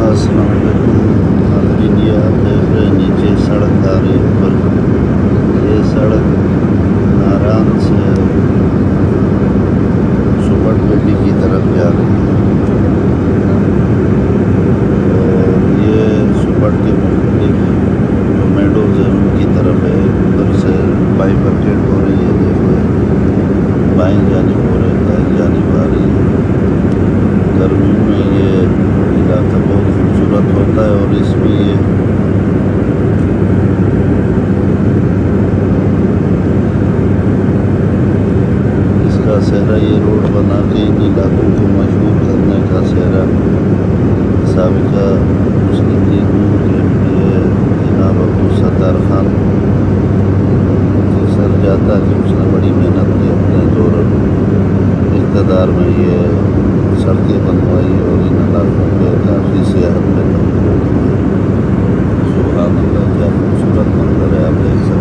السلام علیکم ناظرین، یہ آپ دیکھ رہے ہیں نیچے سڑک آ رہی ہے اوپر. یہ سڑک ناران سے سپٹ ویلی کی طرف جا رہی ہے اور یہ سپٹ کے مختلف جو میڈوز ہیں ان کی طرف ہے. ادھر سے بائیفرکیٹ ہو رہی ہے، دیکھو بائیں جانب ہو رہے دائیں جانب آ رہی ہے. گرمیوں میں یہ علاقہ بہت خوبصورت ہوتا ہے اور اس میں یہ اس کا سہرا یہ روڈ بنا کے ان علاقوں کو مشہور کرنے کا سہرا سابقہ مسلم لیگ کے جناب ابو ستار خان کے سر جاتا کہ اس نے بڑی محنت کی اپنے دور اقتدار میں یہ سڑکیں بنوائی اور ان علاقوں پہ کافی سیاحت میں توجہ دی. سبحان اللہ، کیا خوبصورت منظر ہے، آپ دیکھ سکتے ہیں.